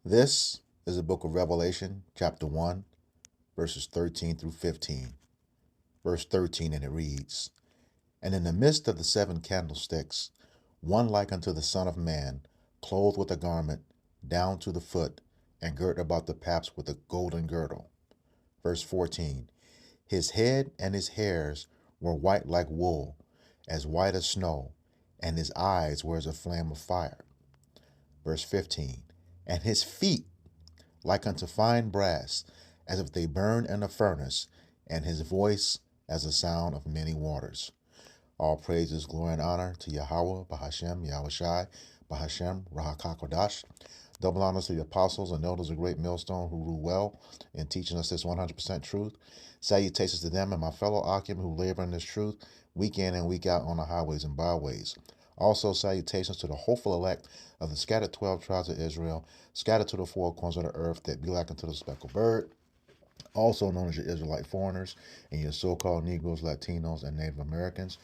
This is the book of Revelation, chapter 1, verses 13 through 15. Verse 13, and it reads, And in the midst of the seven candlesticks, one like unto the Son of Man, clothed with a garment down to the foot, and girt about the paps with a golden girdle. Verse 14, His head and his hairs were white like wool, as white as snow, and his eyes were as a flame of fire. Verse 15, And his feet like unto fine brass, as if they burn in a furnace, and his voice as the sound of many waters. All praises, glory, and honor to Yahweh, Bahashem, Yahushai, Bahashem, Rahakakodash. Double honors to the apostles and elders of Great Millstone who rule well in teaching us this 100% truth. Salutations to them and my fellow occupants who labor in this truth week in and week out on the highways and byways. Also, salutations to the hopeful elect of the scattered 12 tribes of Israel, scattered to the four corners of the earth that be like unto the speckled bird, also known as your Israelite foreigners and your so-called Negroes, Latinos, and Native Americans.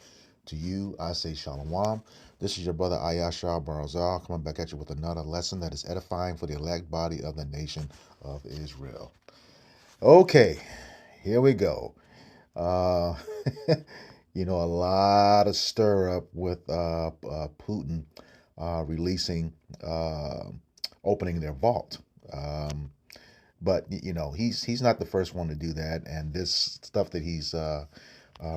To you, I say Shalom. This is your brother Ayashar Barazal coming back at you with another lesson that is edifying for the elect body of the nation of Israel. Okay, here we go. Uh, a lot of stir up with Putin releasing, opening their vault. But he's not the first one to do that, and this stuff that he's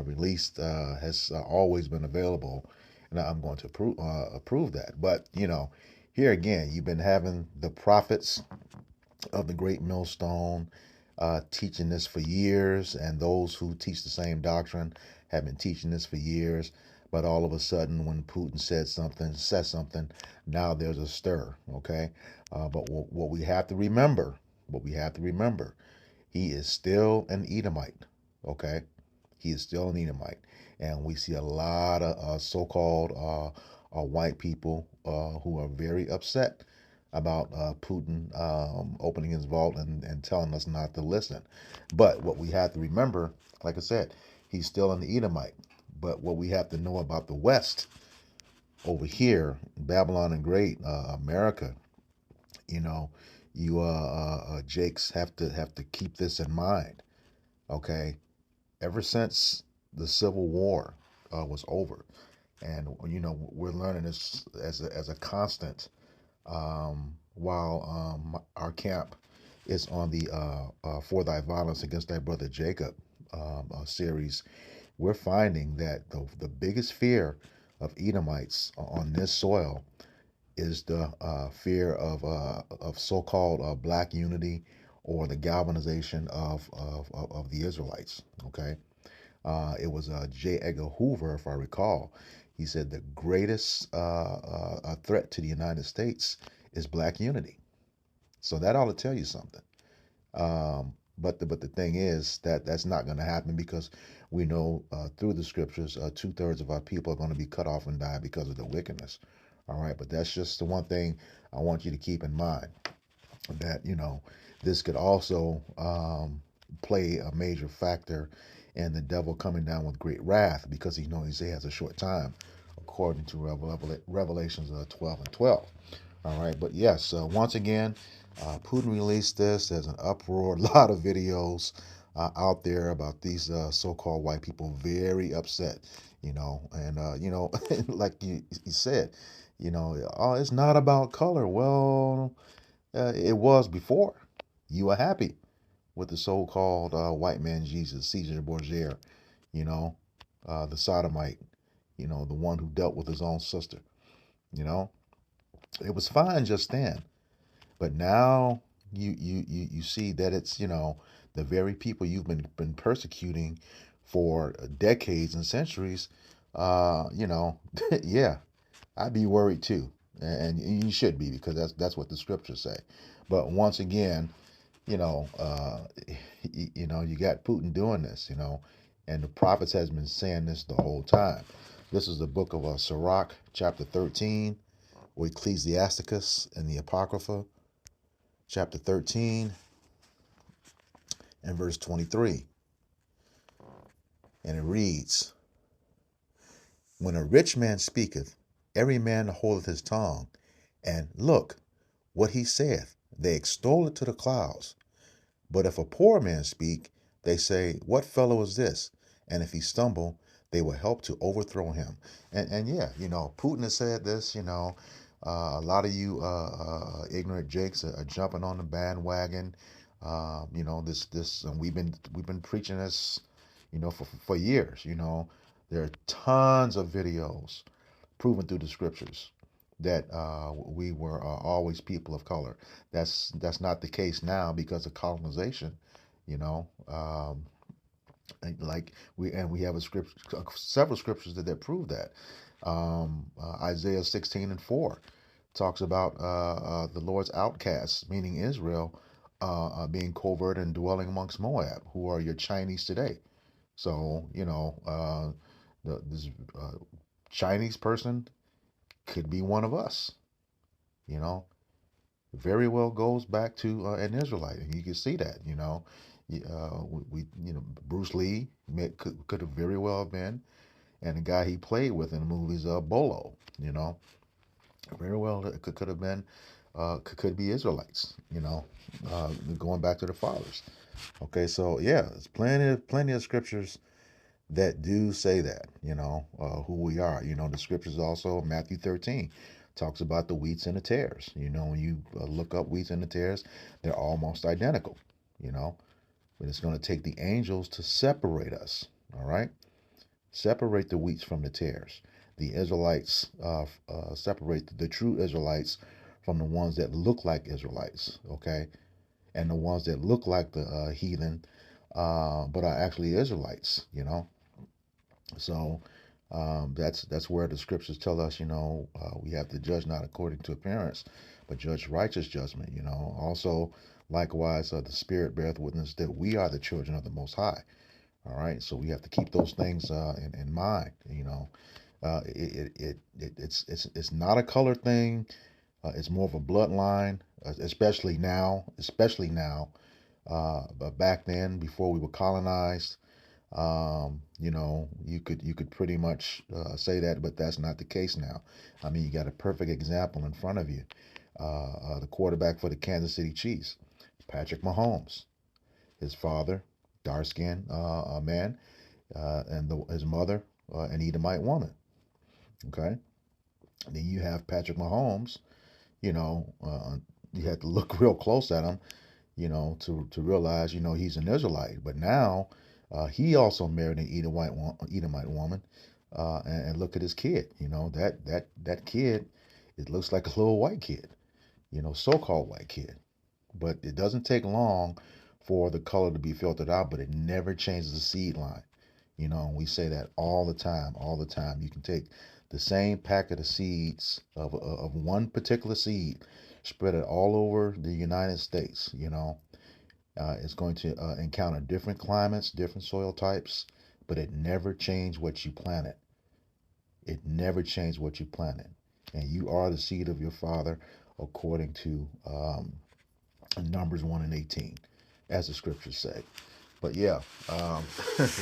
released has always been available, and I'm going to approve that. But here again, you've been having the prophets of the Great Millstone teaching this for years, and those who teach the same doctrine have been teaching this for years. But all of a sudden, when Putin says something, now there's a stir. Okay, but what we have to remember, he is still an Edomite. Okay, he is still an Edomite, and we see a lot of so-called white people who are very upset about Putin opening his vault and telling us not to listen. But what we have to remember, like I said, he's still an Edomite. But what we have to know about the West over here, Babylon and Great America, you know, you Jakes have to keep this in mind. Okay, ever since the Civil War was over, and we're learning this as a constant while our camp is on the For Thy Violence Against Thy Brother Jacob series. We're finding that the biggest fear of Edomites on this soil is the fear of so-called black unity, or the galvanization of the Israelites. Okay, it was J. Edgar Hoover, if I recall. He said the greatest threat to the United States is black unity. So that ought to tell you something. But the thing is that that's not going to happen, because we know through the scriptures, 2/3 of our people are going to be cut off and die because of the wickedness. All right, but that's just the one thing I want you to keep in mind, that this could also play a major factor in the devil coming down with great wrath, because he knows he has a short time, according to Revelations 12 and 12. All right, but yes, once again, Putin released this. There's an uproar, a lot of videos out there about these so-called white people very upset, and like you said, oh, it's not about color. Well, it was before. You were happy with the so-called white man Jesus, Caesar Borgia, you know, the sodomite, the one who dealt with his own sister. You know, it was fine just then, but now you see that it's the very people you've been persecuting for decades and centuries. Yeah, I'd be worried too, and you should be, because that's what the scriptures say. But once again, you know, uh, you got Putin doing this, and the prophets has been saying this the whole time. This is the book of Sirach, chapter 13, or Ecclesiasticus in the Apocrypha, chapter 13 and verse 23. And it reads, When a rich man speaketh, every man holdeth his tongue, and look what he saith they extol it to the clouds. But if a poor man speak, they say, what fellow is this? And if he stumble, they will help to overthrow him. And yeah, Putin has said this. A lot of you ignorant jakes are jumping on the bandwagon. This, and we've been preaching this, for years. There are tons of videos proven through the scriptures that we were always people of color. That's not the case now because of colonization. You know, like we have several scriptures that prove that. Isaiah 16:4 talks about the Lord's outcasts, meaning Israel, being covert and dwelling amongst Moab, who are your Chinese today. So this Chinese person could be one of us. You know, very well goes back to an Israelite, and you can see that. Bruce Lee could have very well been, and the guy he played with in the movies, Bolo. Very well could have been, could be Israelites. Going back to the fathers. Okay, so yeah, there's plenty of scriptures that do say that, who we are. The scriptures also, Matthew 13, talks about the wheats and the tares. When you look up wheats and the tares, they're almost identical, but it's going to take the angels to separate us, all right? Separate the wheats from the tares. The Israelites separate the true Israelites from the ones that look like Israelites, okay? And the ones that look like the heathen, but are actually Israelites, So that's where the scriptures tell us, we have to judge not according to appearance, but judge righteous judgment. Also, likewise, the Spirit beareth witness that we are the children of the Most High. All right, so we have to keep those things in mind. It's not a color thing. It's more of a bloodline, especially now. But back then, before we were colonized, you could pretty much say that, but that's not the case now. I mean, you got a perfect example in front of you. The quarterback for the Kansas City Chiefs, Patrick Mahomes. His father, dark skinned man, and his mother, an Edomite woman. Okay. And then you have Patrick Mahomes. You know, you had to look real close at him, to realize, he's an Israelite. But now he also married an Edomite woman, and look at his kid. That kid, it looks like a little white kid. So-called white kid. But it doesn't take long for the color to be filtered out, but it never changes the seed line. We say that all the time, all the time. You can take the same packet of seeds of one particular seed, spread it all over the United States. It's going to encounter different climates, different soil types, but it never changed what you planted. It never changed what you planted. And you are the seed of your father, according to Numbers 1 and 18, as the scriptures say. But yeah,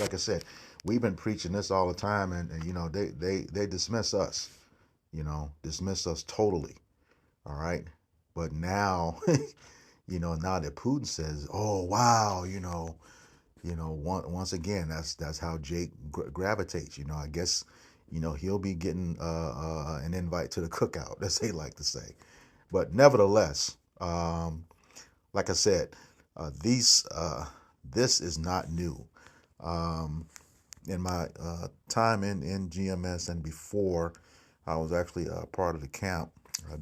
like I said, we've been preaching this all the time, and they dismiss us, dismiss us totally. All right. But now, now that Putin says, "Oh wow," once again, that's how Jake gravitates. I guess, he'll be getting an invite to the cookout, as they like to say. But nevertheless, like I said, this is not new. In my time in GMS and before, I was actually part of the camp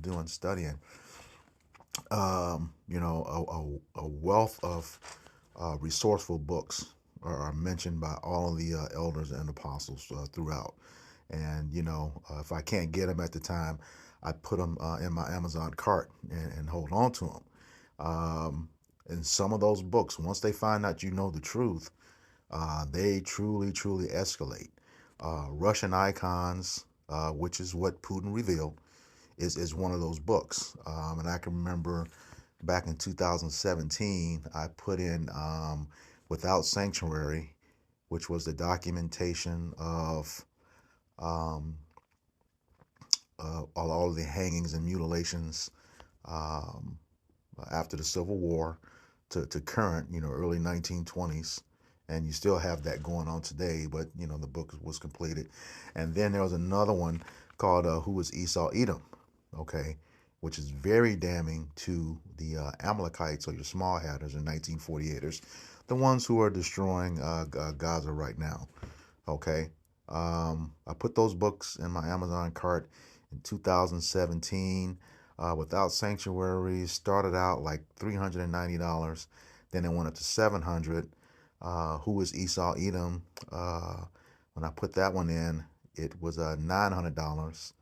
doing studying. A wealth of resourceful books are mentioned by all the elders and apostles throughout. And, if I can't get them at the time, I put them in my Amazon cart and hold on to them. And some of those books, once they find out the truth, they truly, truly escalate. Russian Icons, which is what Putin revealed, is one of those books. And I can remember back in 2017, I put in Without Sanctuary, which was the documentation of all of the hangings and mutilations after the Civil War to current, early 1920s. And you still have that going on today, but, the book was completed. And then there was another one called Who Was Esau Edom? Okay, which is very damning to the Amalekites, or your small hatters and 1948ers, the ones who are destroying Gaza right now. Okay, I put those books in my Amazon cart in 2017. Without Sanctuary started out like $390, then it went up to $700. Who is Esau Edom? When I put that one in, it was $900,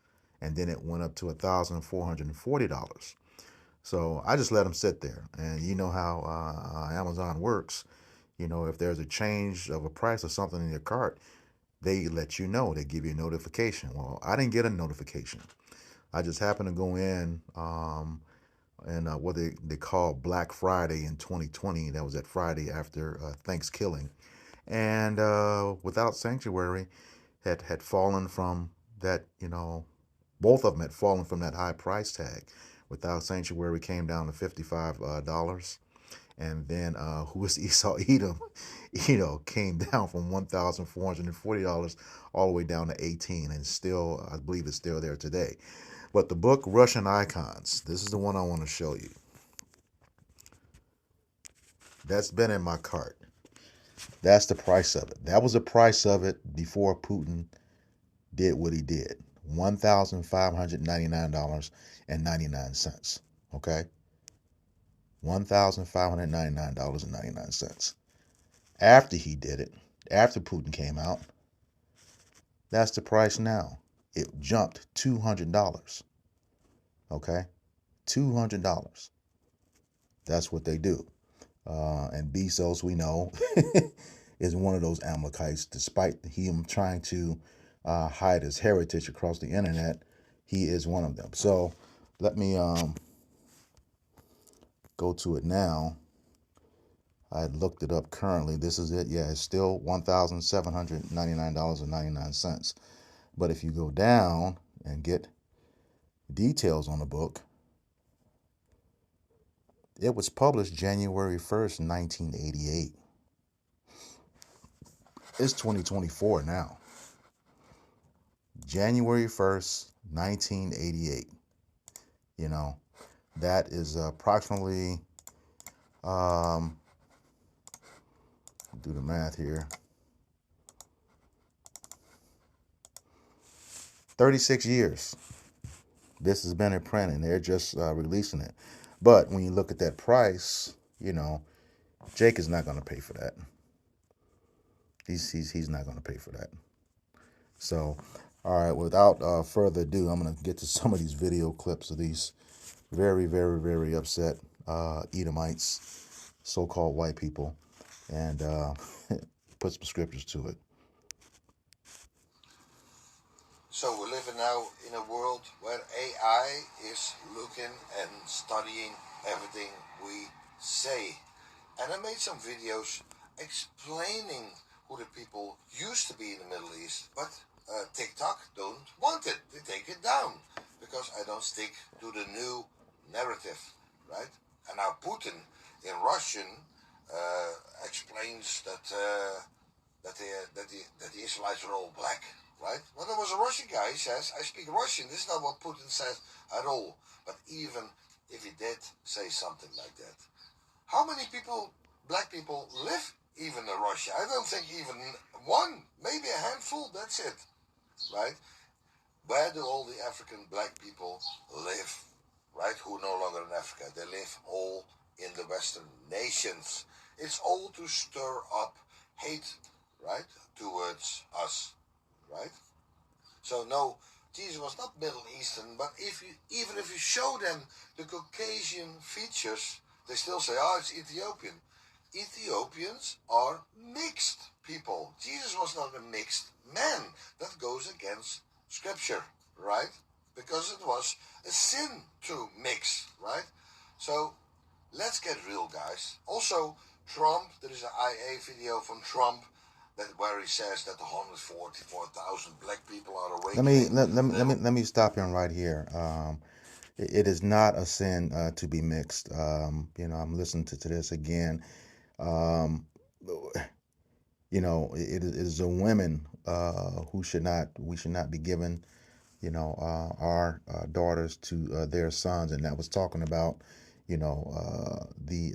and then it went up to $1,440. So I just let them sit there, and you know how Amazon works. If there's a change of a price or something in your cart, they let you know. They give you a notification. Well, I didn't get a notification. I just happened to go in and what they call Black Friday in 2020. That was that Friday after Thanksgiving. And Without Sanctuary had fallen from that, both of them had fallen from that high price tag. Without Sanctuary came down to $55. And then Who Was Esau Edom, came down from $1,440 all the way down to 18, and still, I believe it's still there today. But the book Russian Icons, this is the one I want to show you. That's been in my cart. That's the price of it. That was the price of it before Putin did what he did. $1,599.99. Okay? $1,599.99. After he did it, after Putin came out, that's the price now. It jumped $200. Okay? $200. That's what they do. And Bezos, we know, is one of those Amalekites. Despite him trying to hide his heritage across the internet, he is one of them. So let me go to it now. I looked it up currently. This is it. Yeah, it's still $1,799.99. But if you go down and get details on the book, it was published January 1st, 1988. It's 2024 now. January 1st, 1988. That is approximately, do the math here, 36 years. This has been in print, and they're just releasing it. But when you look at that price, Jake is not going to pay for that. He's not going to pay for that. So, all right, without further ado, I'm going to get to some of these video clips of these very, very, very upset Edomites, so-called white people, and put some scriptures to it. So we're living now in a world where AI is looking and studying everything we say. And I made some videos explaining who the people used to be in the Middle East, but TikTok don't want it. They take it down because I don't stick to the new narrative, right? And now Putin in Russian explains that the Israelites are all black, right? Well, there was a Russian guy, he says, I speak Russian. This is not what Putin says at all. But even if he did say something like that, how many people, black people, live even in Russia? I don't think even one, maybe a handful, that's it, right? Where do all the African black people live, right? Who are no longer in Africa. They live all in the Western nations. It's all to stir up hate, right, towards us, right? So no, Jesus was not Middle Eastern, but even if you show them the Caucasian features, they still say, oh, it's Ethiopian. Ethiopians are mixed people. Jesus was not a mixed man. That goes against Scripture, right? Because it was a sin to mix, right? So let's get real, guys. Also, Trump, there is an IA video from Trump where he says that 144,000 black people are awakening. Let me stop him right here. it is not a sin to be mixed. I'm listening to this again. Um, it is the women we should not be giving, our daughters to their sons. And that was talking about, the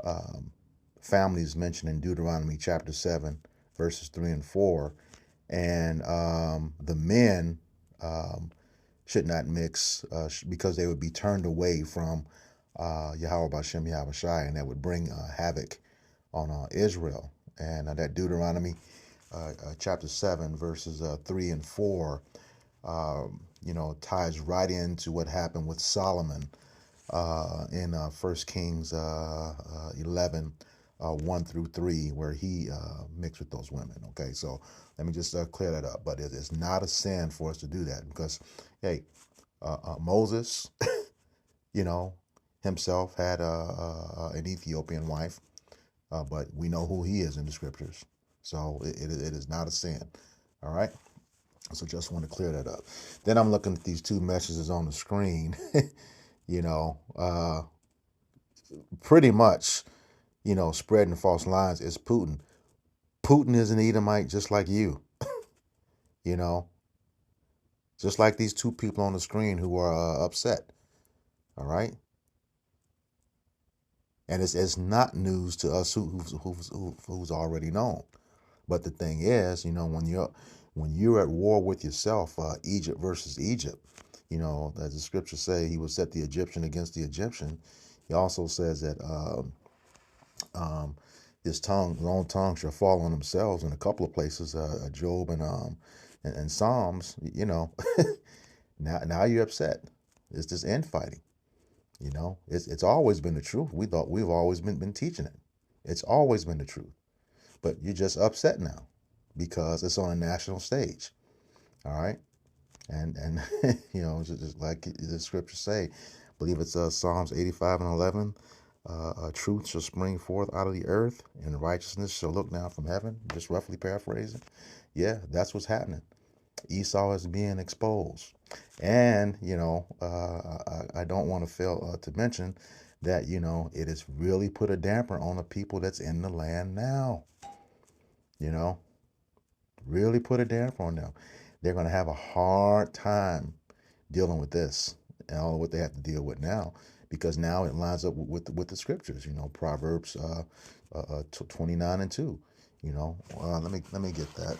um, families mentioned in Deuteronomy chapter 7, verses 3 and 4. And the men should not mix because they would be turned away from Yahweh Bashem Yahweh Shai, and that would bring havoc on Israel. And that Deuteronomy chapter 7, verses 3 and 4, ties right into what happened with Solomon in 1 Kings 11, 1 through 3, where he mixed with those women. Okay, so let me just clear that up. But it is not a sin for us to do that because, hey, Moses, you know, himself had an Ethiopian wife, but we know who he is in the scriptures. So it is not a sin. All right. So just want to clear that up. Then I'm looking at these two messages on the screen, you know, pretty much, spreading false lines is Putin. Putin is an Edomite just like you, you know, just like these two people on the screen who are upset. All right. And it's not news to us who's already known. But the thing is, when you're at war with yourself, Egypt versus Egypt, as the scriptures say, he will set the Egyptian against the Egyptian. He also says that um, his own tongue shall fall on themselves in a couple of places, Job and Psalms. Now you're upset. It's just infighting. It's always been the truth. We've always been teaching it. It's always been the truth. But you're just upset now because it's on a national stage. All right. And just like the scriptures say, I believe it's Psalms 85 and 11. Truth shall spring forth out of the earth, and righteousness shall look down from heaven. Just roughly paraphrasing. Yeah, that's what's happening. Esau is being exposed. And, I don't want to fail to mention that, it has really put a damper on the people that's in the land now. Really put a damper on them. They're going to have a hard time dealing with this and all what they have to deal with now, because now it lines up with the scriptures. Proverbs 29 and 2. Let me get that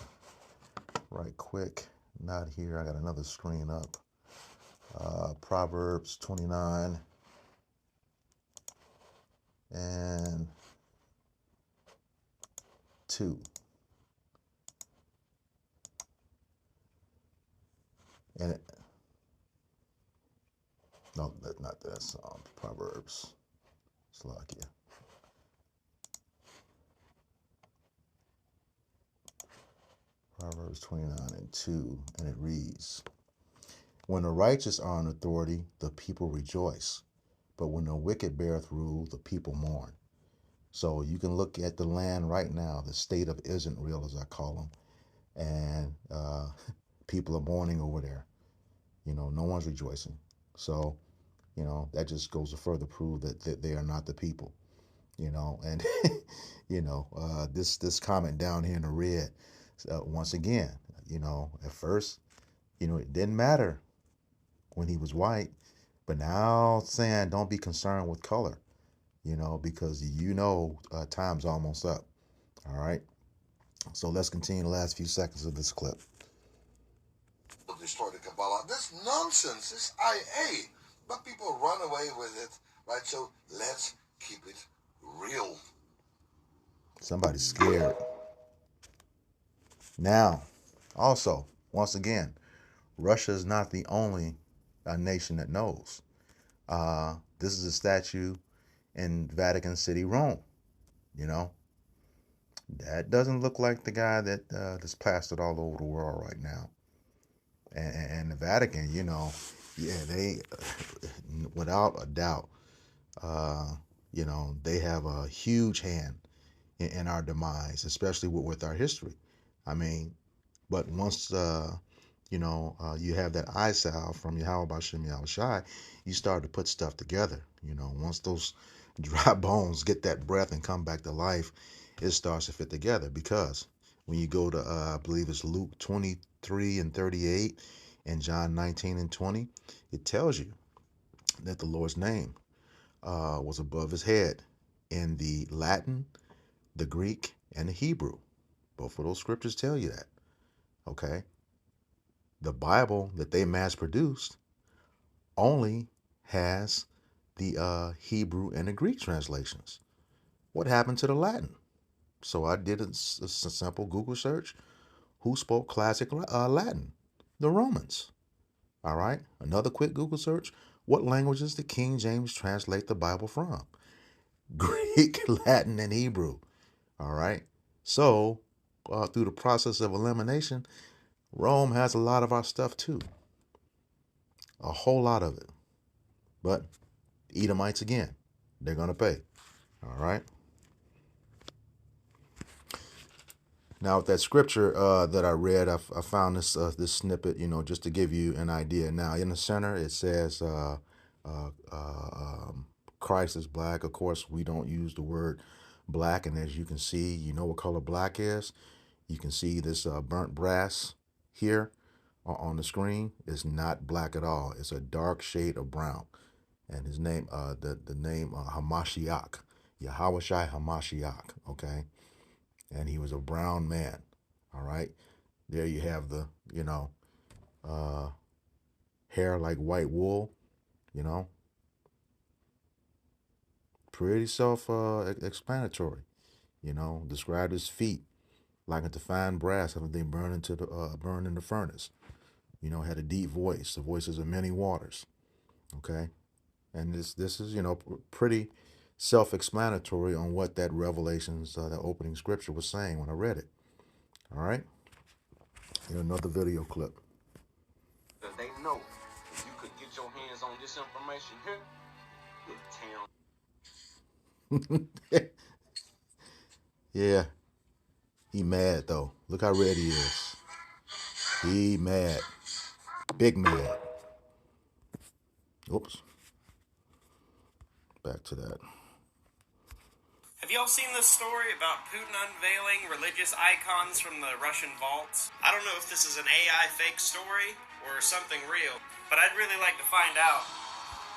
right quick. Not here. I got another screen up. Proverbs 29 and 2. And no, that's not this. Proverbs. Slovakia. Proverbs 29 and 2. And it reads, when the righteous are in authority, the people rejoice. But when the wicked beareth rule, the people mourn. So you can look at the land right now, the state of isn't real, as I call them. And people are mourning over there. No one's rejoicing. So, that just goes to further prove that they are not the people. And this comment down here in the red, once again, at first, it didn't matter when he was white, but now saying don't be concerned with color, because time's almost up. All right. So let's continue the last few seconds of this clip. Destroy the Kabbalah. This nonsense, this IA, but people run away with it, right? So let's keep it real. Somebody's scared. Now, also, once again, Russia is not the only nation that knows. This is a statue in Vatican City, Rome. That doesn't look like the guy that's plastered all over the world right now. And the Vatican, they, without a doubt, they have a huge hand in our demise, especially with our history. I mean, but once you have that eye salve from Yahweh Bashem Yahweh Shai, you start to put stuff together. Once those dry bones get that breath and come back to life, it starts to fit together. Because when you go to, I believe it's Luke 23 and 38 and John 19 and 20, it tells you that the Lord's name was above his head in the Latin, the Greek, and the Hebrew. Both of those scriptures tell you that. Okay? The Bible that they mass produced only has the Hebrew and the Greek translations. What happened to the Latin? So I did a simple Google search. Who spoke classic Latin? The Romans. All right. Another quick Google search. What languages did King James translate the Bible from? Greek, Latin, and Hebrew. All right. So through the process of elimination, Rome has a lot of our stuff too. A whole lot of it. But Edomites again, they're going to pay. All right. Now, with that scripture that I read, I found this snippet, just to give you an idea. Now, in the center, it says Christ is black. Of course, we don't use the word black. And as you can see, you know what color black is. You can see this burnt brass here on the screen. It's not black at all. It's a dark shade of brown. And his name, the name Hamashiach, Yahweh Shai Hamashiach, okay? And he was a brown man, all right? There you have the, hair like white wool, pretty self-explanatory, described his feet like a defined brass after they burned in the furnace, had a deep voice, the voices of many waters, okay? And this is, pretty self-explanatory on what that Revelations, that opening scripture was saying when I read it. All right? Here's another video clip. Because they know if you could get your hands on this information here, town. Yeah. He mad, though. Look how red he is. He mad. Big mad. Oops. Back to that. Have y'all seen this story about Putin unveiling religious icons from the Russian vaults? I don't know if this is an AI fake story or something real, but I'd really like to find out.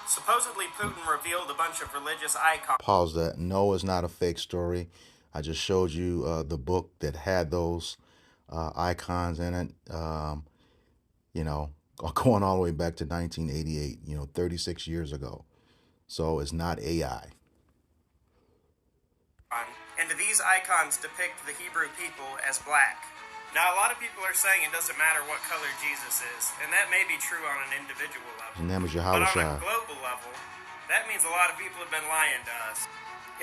Supposedly Putin revealed a bunch of religious icons. Pause that. No, it's not a fake story. I just showed you the book that had those icons in it, going all the way back to 1988, 36 years ago. So it's not AI. And these icons depict the Hebrew people as black. Now, a lot of people are saying it doesn't matter what color Jesus is, and that may be true on an individual level. His name is But Yahweh on Shai. a global level, that means a lot of people have been lying to us.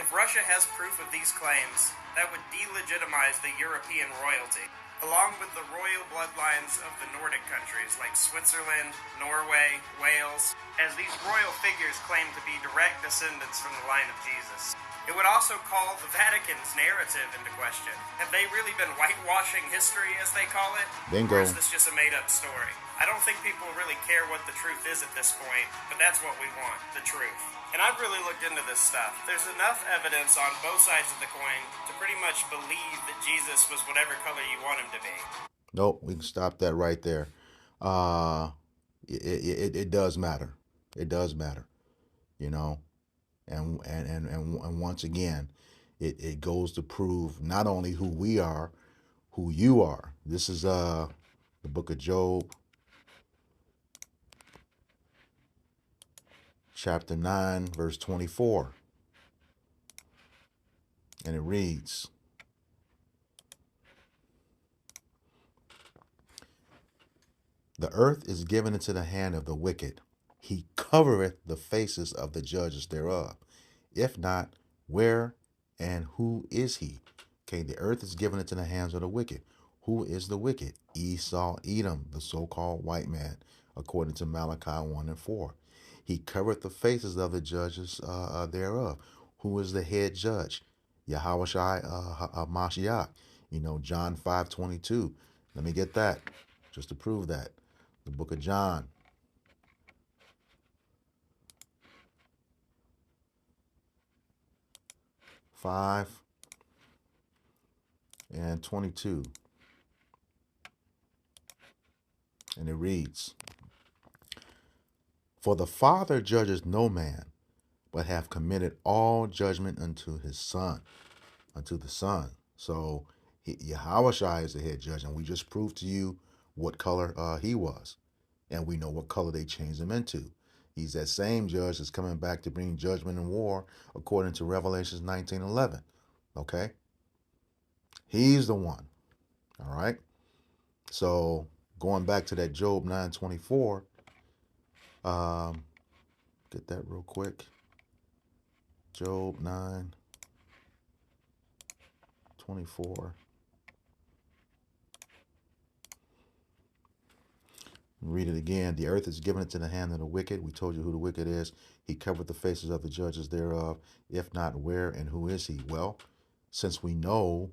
If Russia has proof of these claims, that would delegitimize the European royalty, along with the royal bloodlines of the Nordic countries like Switzerland, Norway, Wales, as these royal figures claim to be direct descendants from the line of Jesus. It would also call the Vatican's narrative into question. Have they really been whitewashing history, as they call it? Bingo. Or is this just a made-up story? I don't think people really care what the truth is at this point, but that's what we want, the truth. And I've really looked into this stuff. There's enough evidence on both sides of the coin to pretty much believe that Jesus was whatever color you want him to be. Nope, we can stop that right there. It does matter. It does matter, And once again, it goes to prove not only who we are, who you are. This is the book of Job, chapter 9, verse 24. And it reads, "The earth is given into the hand of the wicked. He covereth the faces of the judges thereof. If not, where and who is he?" Okay, the earth is given into the hands of the wicked. Who is the wicked? Esau, Edom, the so-called white man, according to Malachi 1 and 4. He covereth the faces of the judges thereof. Who is the head judge? Yahweh Shai Mashiach. John 5:22. Let me get that, just to prove that. The book of John. 5:22. And it reads, "For the Father judges no man, but hath committed all judgment unto his Son," unto the Son. So Yahushua is the head judge, and we just proved to you what color he was. And we know what color they changed him into. He's that same judge that's coming back to bring judgment and war according to Revelations 19:11. Okay? He's the one. All right? So going back to that Job 9:24, get that real quick. Job 9:24. Read it again. "The earth is given into the hand of the wicked." We told you who the wicked is. "He covered the faces of the judges thereof. If not, where and who is he?" Well, since we know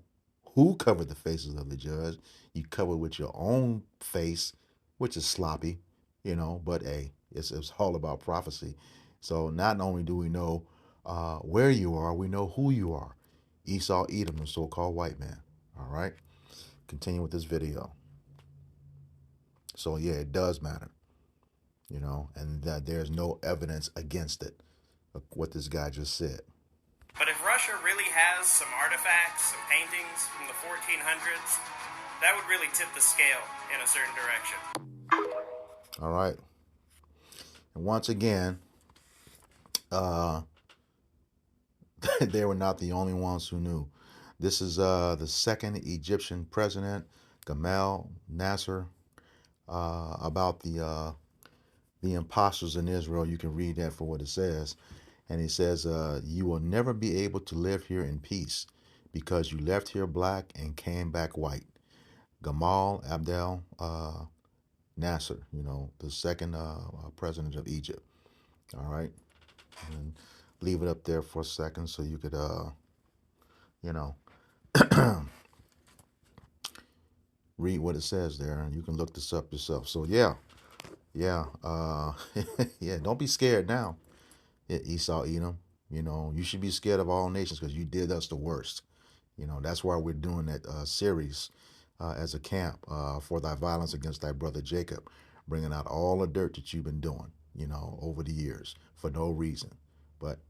who covered the faces of the judge, you cover with your own face, which is sloppy, but hey, it's all about prophecy. So not only do we know where you are, we know who you are. Esau, Edom, the so-called white man. All right? Continue with this video. So yeah, it does matter, and that there's no evidence against it, what this guy just said. But if Russia really has some artifacts, some paintings from the 1400s, that would really tip the scale in a certain direction. All right. And once again, they were not the only ones who knew. This is the second Egyptian president, Gamal Nasser, about the imposters in Israel. You can read that for what it says. And he says, "You will never be able to live here in peace because you left here black and came back white." Gamal Abdel Nasser, the second president of Egypt. All right. And leave it up there for a second so you could, read what it says there, and you can look this up yourself. So yeah, yeah, don't be scared now, Esau, Edom. You should be scared of all nations because you did us the worst. That's why we're doing that series as a camp for thy violence against thy brother Jacob, bringing out all the dirt that you've been doing, over the years for no reason. But,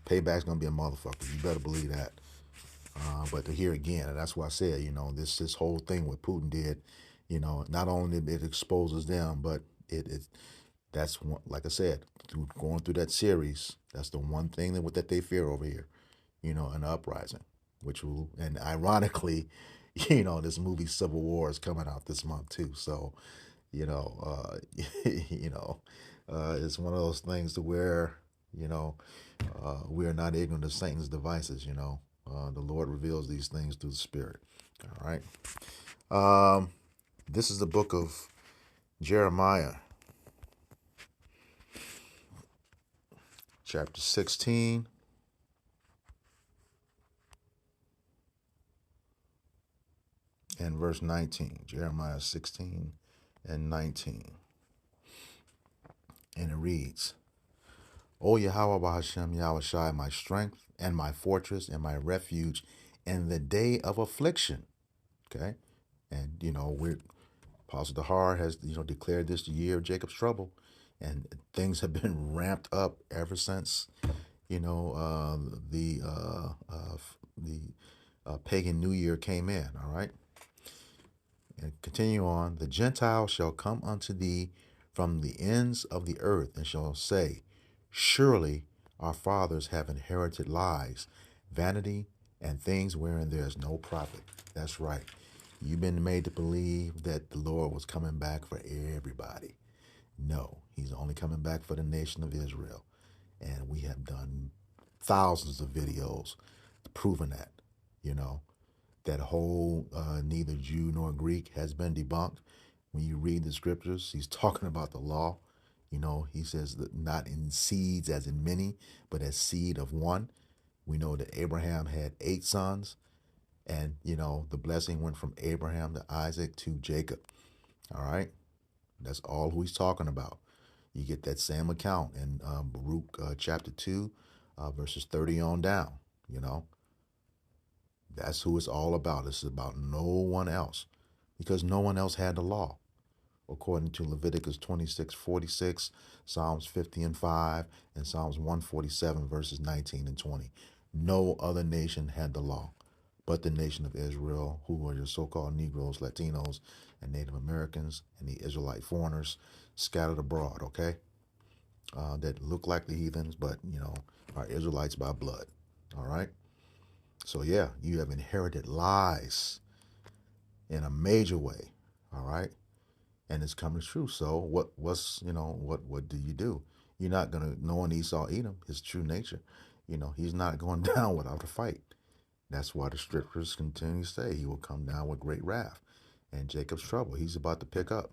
payback's going to be a motherfucker. You better believe that. But to hear again, and that's why I said, this whole thing what Putin did, not only it exposes them, but that's one, like I said, going through that series, that's the one thing that they fear over here, an uprising, which will, and ironically, this movie Civil War is coming out this month too. So, it's one of those things to where, we are not ignorant of Satan's devices, the Lord reveals these things through the Spirit. All right. This is the book of Jeremiah, chapter 16. And verse 19. Jeremiah 16 and 19. And it reads, "O Yahweh Bahashem Yahushai, my strength and my fortress and my refuge in the day of affliction." Okay. And, Apostle Dahar has, declared this the year of Jacob's trouble. And things have been ramped up ever since, the pagan New Year came in. All right. And continue on. "The Gentiles shall come unto thee from the ends of the earth, and shall say, Surely our fathers have inherited lies, vanity, and things wherein there is no profit." That's right. You've been made to believe that the Lord was coming back for everybody. No, he's only coming back for the nation of Israel. And we have done thousands of videos proving that, that whole neither Jew nor Greek has been debunked. When you read the scriptures, he's talking about the law. He says that not in seeds as in many, but as seed of one. We know that Abraham had 8 sons, and, the blessing went from Abraham to Isaac to Jacob. All right. That's all who he's talking about. You get that same account in Baruch chapter 2, verses 30 on down. You know, that's who it's all about. It's about no one else because no one else had the law. According to Leviticus 26:46, Psalms 50:5, and Psalms 147, verses 19 and 20. No other nation had the law but the nation of Israel, who were your so-called Negroes, Latinos, and Native Americans, and the Israelite foreigners scattered abroad, okay? That look like the heathens, but, are Israelites by blood, all right? So, yeah, you have inherited lies in a major way, all right? And it's coming true. So what do you do? You're not gonna, knowing Esau Edom, his true nature, he's not going down without a fight. That's why the scriptures continue to say he will come down with great wrath and Jacob's trouble. He's about to pick up,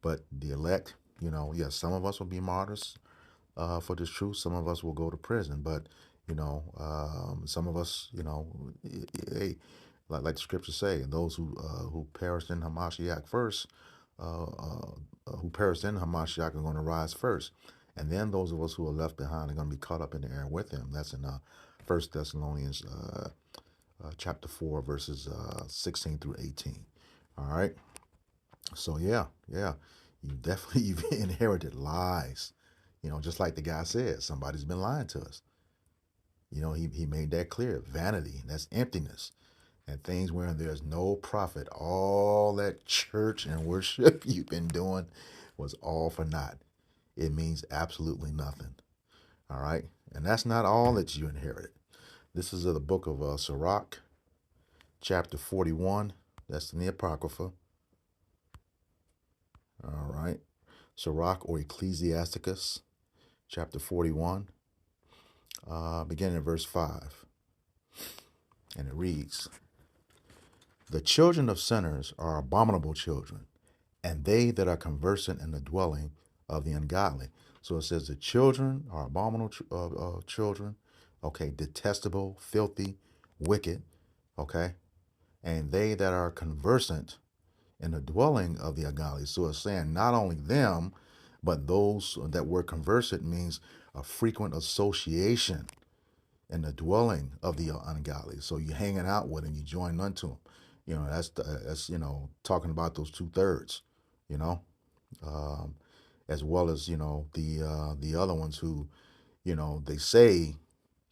But the elect, yes, some of us will be martyrs for this truth. Some of us will go to prison, but some of us, hey, like the scriptures say, those who perished in Hamashiach first, who perished in Hamashiach are going to rise first, and then those of us who are left behind are going to be caught up in the air with him. That's in 1 Thessalonians chapter 4, verses 16 through 18. All right. So yeah, you've inherited lies. Just like the guy said, somebody's been lying to us. He made that clear. Vanity, that's emptiness. And things wherein there's no profit. All that church and worship you've been doing was all for naught. It means absolutely nothing. All right. And that's not all that you inherited. This is the book of Sirach, chapter 41. That's in the Apocrypha. All right. Sirach or Ecclesiasticus, chapter 41, beginning in verse 5. And it reads, "The children of sinners are abominable children, and they that are conversant in the dwelling of the ungodly." So it says the children are abominable children, okay, detestable, filthy, wicked, okay, and they that are conversant in the dwelling of the ungodly. So it's saying not only them, but those that were conversant means a frequent association in the dwelling of the ungodly. So you're hanging out with them, you join unto them. That's talking about those 2/3, as well as the other ones who, they say,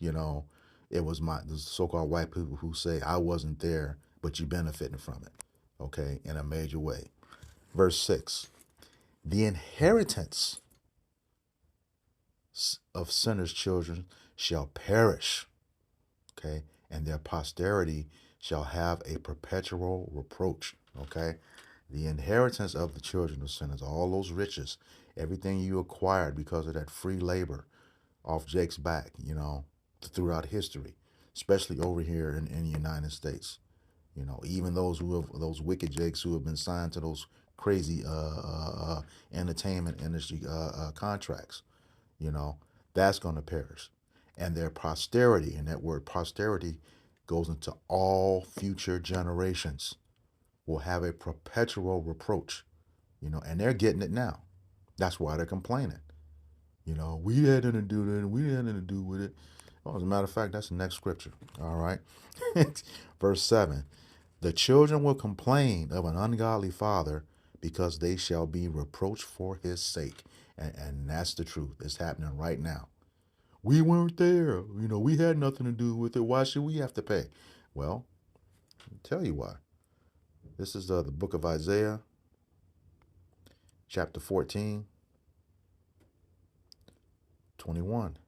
it was the so-called white people who say I wasn't there, but you benefiting from it, okay, in a major way. Verse 6: "The inheritance of sinners' children shall perish, okay, and their posterity shall have a perpetual reproach," okay. The inheritance of the children of sinners, all those riches, everything you acquired because of that free labor off Jake's back, throughout history, especially over here in the United States. Even those wicked Jakes who have been signed to those crazy entertainment industry contracts, that's going to perish. And their posterity, and that word posterity goes into all future generations, will have a perpetual reproach, and they're getting it now. That's why they're complaining. We had nothing to do with it. We had nothing to do with it. Well, as a matter of fact, that's the next scripture. All right. Verse 7: "The children will complain of an ungodly father because they shall be reproached for his sake." And that's the truth. It's happening right now. We weren't there. We had nothing to do with it. Why should we have to pay? Well, I'll tell you why. This is the book of Isaiah, chapter 14, 21.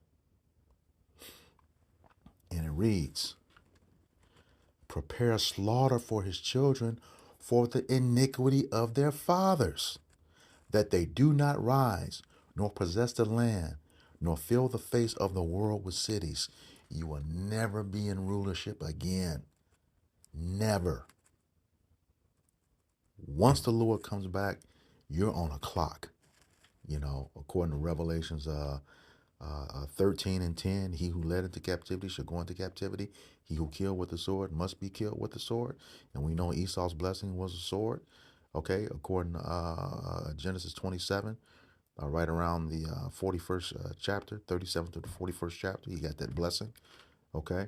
And it reads, "Prepare slaughter for his children for the iniquity of their fathers, that they do not rise, nor possess the land, nor fill the face of the world with cities." You will never be in rulership again. Never. Once the Lord comes back, you're on a clock. According to Revelations 13 and 10, "He who led into captivity shall go into captivity. He who killed with the sword must be killed with the sword." And we know Esau's blessing was a sword. Okay, according to Genesis 27, right around the 41st chapter, 37th to the 41st chapter, you got that blessing. Okay,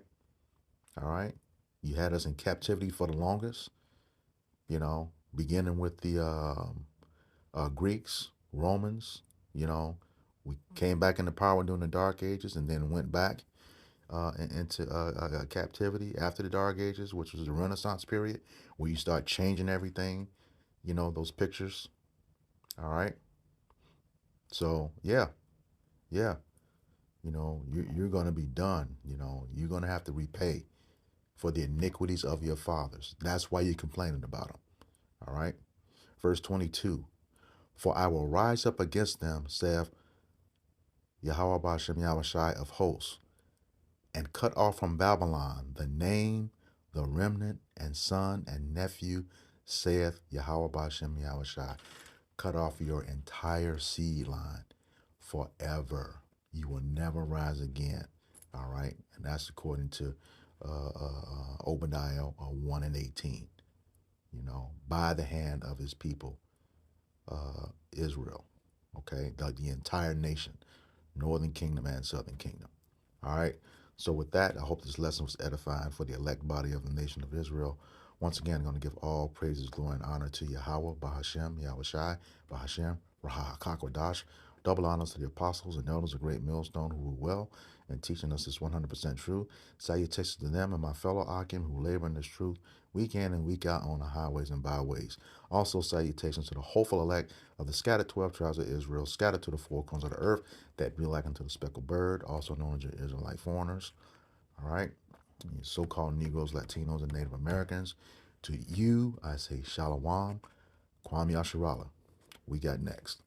all right. You had us in captivity for the longest, beginning with the Greeks, Romans, you know. We came back into power during the Dark Ages and then went back into captivity after the Dark Ages, which was the Renaissance period, where you start changing everything, those pictures. All right. So, yeah, yeah, you're going to be done. You're going to have to repay for the iniquities of your fathers. That's why you're complaining about them. All right. Verse 22. For I will rise up against them, saith Yahweh Bashem Yahushai of hosts, and cut off from Babylon the name, the remnant, and son and nephew, saith Yahweh Bashem Yahushai. Cut off your entire seed line forever. You will never rise again. All right. And that's according to Obadiah 1 and 18. By the hand of his people, Israel. Okay. The entire nation, Northern Kingdom and Southern Kingdom. All right. So with that, I hope this lesson was edifying for the elect body of the nation of Israel. Once again, I'm going to give all praises, glory, and honor to Yahweh, Bahashem, Yahushai, Bahashem, Raha HaKakwadash. Double honors to the apostles and elders of Great Millstone who rule well and teaching us this 100% truth. Salutations to them and my fellow Akim who labor in this truth week in and week out on the highways and byways. Also, salutations to the hopeful elect of the scattered 12 tribes of Israel, scattered to the four corners of the earth, that be like unto the speckled bird, also known as your Israelite foreigners. All right, so-called Negroes, Latinos, and Native Americans. To you, I say Shalom, Kwame Yasharala. We got next.